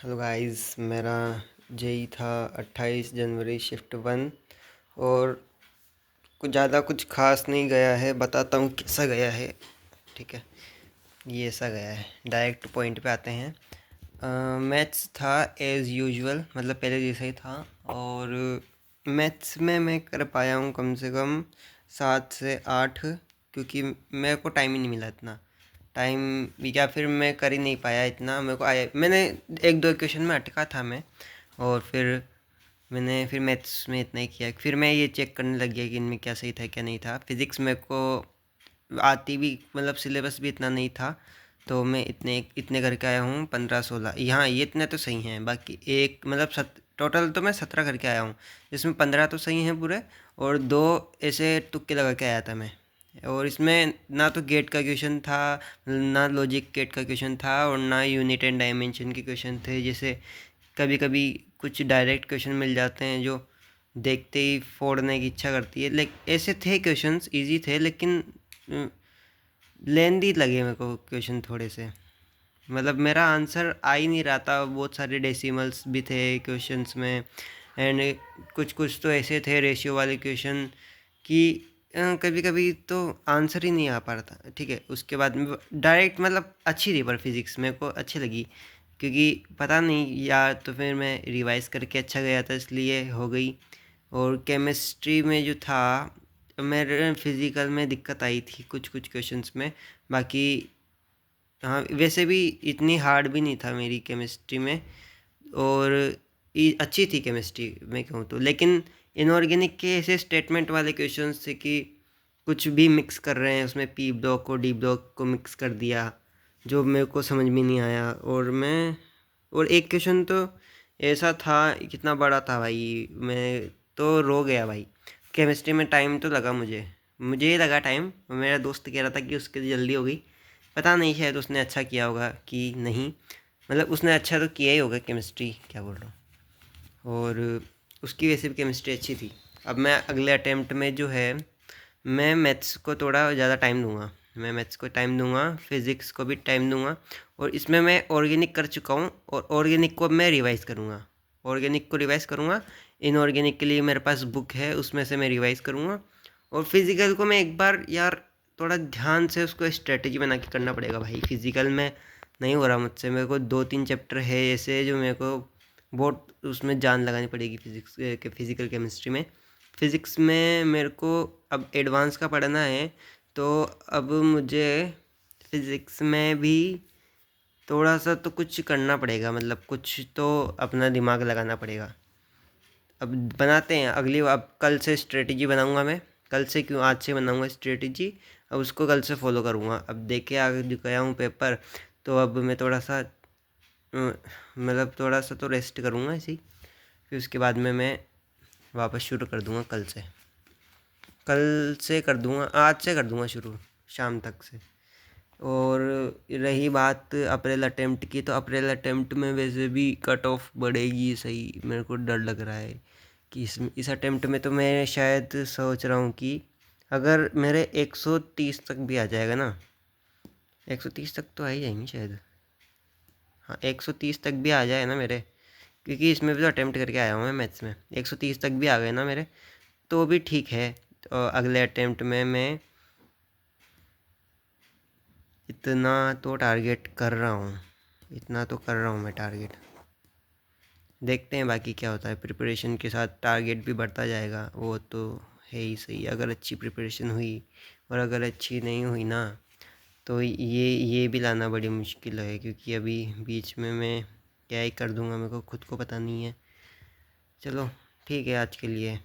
Hello guys, मेरा JEE था 28 जनवरी shift 1। और कुछ खास नहीं गया है। बताता हूँ कैसा गया है। ठीक है, ये ऐसा गया है। डायरेक्ट पॉइंट पे आते हैं। मैथ्स था एज़ यूजुअल, मतलब पहले जैसा ही था। और मैथ्स में मैं कर पाया हूँ कम से कम 7 से 8, क्योंकि मेरे को टाइम ही नहीं मिला इतना टाइम, या फिर मैं कर ही नहीं पाया इतना। मेरे को आया, मैंने एक दो क्वेश्चन में अटका था मैं। और फिर मैथ्स में इतना ही किया। फिर मैं ये चेक करने लग गया कि इनमें क्या सही था क्या नहीं था। फिज़िक्स मेरे को आती भी, मतलब सिलेबस भी इतना नहीं था। तो मैं इतने इतने करके आया हूँ, 15-16। यहाँ ये इतने तो सही हैं, बाकी एक मतलब टोटल तो मैं 17 करके आया हूँ, जिसमें 15 तो सही हैं पूरे। और दो ऐसे तुक्के लगा के आया था मैं। और इसमें ना तो गेट का क्वेश्चन था, ना लॉजिक गेट का क्वेश्चन था, और ना यूनिट एंड डायमेंशन के क्वेश्चन थे। जैसे कभी कभी कुछ डायरेक्ट क्वेश्चन मिल जाते हैं जो देखते ही फोड़ने की इच्छा करती है। लाइक ऐसे थे क्वेश्चंस, इजी थे, लेकिन लेंदी लगे मेरे को क्वेश्चन थोड़े से। मतलब मेरा आंसर आ ही नहीं रहा था। बहुत सारे डेसिमल्स भी थे क्वेश्चंस में। एंड कुछ कुछ तो ऐसे थे रेशियो वाले क्वेश्चन कि कभी कभी तो आंसर ही नहीं आ पा रहा था। ठीक है, उसके बाद में डायरेक्ट मतलब अच्छी थी, पर फिज़िक्स मेरे को अच्छी लगी, क्योंकि पता नहीं, या तो फिर मैं रिवाइज करके अच्छा गया था इसलिए हो गई। और केमिस्ट्री में जो था, मेरे फिज़िकल में दिक्कत आई थी कुछ कुछ क्वेश्चंस में। बाकी हाँ, वैसे भी इतनी हार्ड भी नहीं था मेरी केमिस्ट्री में। और अच्छी थी केमिस्ट्री में कहूँ तो। लेकिन इनऑर्गेनिक के ऐसे स्टेटमेंट वाले क्वेश्चंस थे कि कुछ भी मिक्स कर रहे हैं उसमें, पी ब्लॉक को डी ब्लॉक को मिक्स कर दिया, जो मेरे को समझ में नहीं आया। और एक क्वेश्चन तो ऐसा था, कितना बड़ा था भाई, मैं तो रो गया भाई। केमिस्ट्री में टाइम तो लगा मुझे ही लगा टाइम। मेरा दोस्त कह रहा था कि उसके जल्दी हो गई। पता नहीं, शायद उसने अच्छा किया होगा कि नहीं। मतलब उसने अच्छा तो किया ही होगा, केमिस्ट्री क्या बोल रहा हूँ। और उसकी वैसे भी केमिस्ट्री अच्छी थी। अब मैं अगले अटेम्प्ट में जो है, मैं मैथ्स को थोड़ा ज़्यादा टाइम दूंगा। मैं मैथ्स को टाइम दूंगा, फिज़िक्स को भी टाइम दूंगा। और इसमें मैं ऑर्गेनिक कर चुका हूँ, और ऑर्गेनिक को मैं रिवाइज करूँगा। ऑर्गेनिक को रिवाइज करूँगा। इनऑर्गेनिक के लिए मेरे पास बुक है, उसमें से मैं रिवाइज करूँगा। और फिज़िकल को मैं एक बार यार थोड़ा ध्यान से उसको स्ट्रेटजी बना के करना पड़ेगा भाई। फिज़िकल में नहीं हो रहा मुझसे। मेरे को 2-3 चैप्टर है ऐसे जो मेरे को बहुत उसमें जान लगानी पड़ेगी फिज़िक्स के, फिज़िकल केमिस्ट्री में। फ़िज़िक्स में मेरे को अब एडवांस का पढ़ना है। तो अब मुझे फ़िज़िक्स में भी थोड़ा सा तो कुछ करना पड़ेगा, मतलब कुछ तो अपना दिमाग लगाना पड़ेगा। अब बनाते हैं अगली, अब कल से स्ट्रेटजी बनाऊंगा मैं। कल से क्यों, आज से बनाऊंगा स्ट्रेटजी। अब उसको कल से फॉलो करूंगा। अब देखे आगे जो गया हूँ पेपर, तो अब मैं थोड़ा सा मतलब थोड़ा सा तो रेस्ट करूँगा इसी। फिर उसके बाद में मैं वापस शुरू कर दूँगा कल से कर दूँगा, आज से कर दूँगा शुरू, शाम तक से। और रही बात अप्रैल अटेम्प्ट की, तो अप्रैल अटेम्प्ट में वैसे भी कट ऑफ बढ़ेगी सही। मेरे को डर लग रहा है कि इस अटेम्प्ट में तो मैं शायद सोच रहा हूँ कि अगर मेरे 130 तक भी आ जाएगा ना, 130 तक तो आ ही जाएंगे शायद। हाँ, 130 तक भी आ जाए ना मेरे, क्योंकि इसमें भी तो अटेम्प्ट करके आया हूँ मैं मैथ्स में। 130 तक भी आ गए ना मेरे, तो भी ठीक है। तो अगले अटेम्प्ट में मैं इतना तो टारगेट कर रहा हूँ, इतना तो कर रहा हूँ मैं टारगेट। देखते हैं बाकी क्या होता है। प्रिपरेशन के साथ टारगेट भी बढ़ता जाएगा, वो तो है ही सही। अगर अच्छी प्रिपरेशन हुई, और अगर अच्छी नहीं हुई ना, तो ये भी लाना बड़ी मुश्किल है, क्योंकि अभी बीच में मैं क्या ही कर दूंगा मेरे को खुद को पता नहीं है। चलो ठीक है आज के लिए।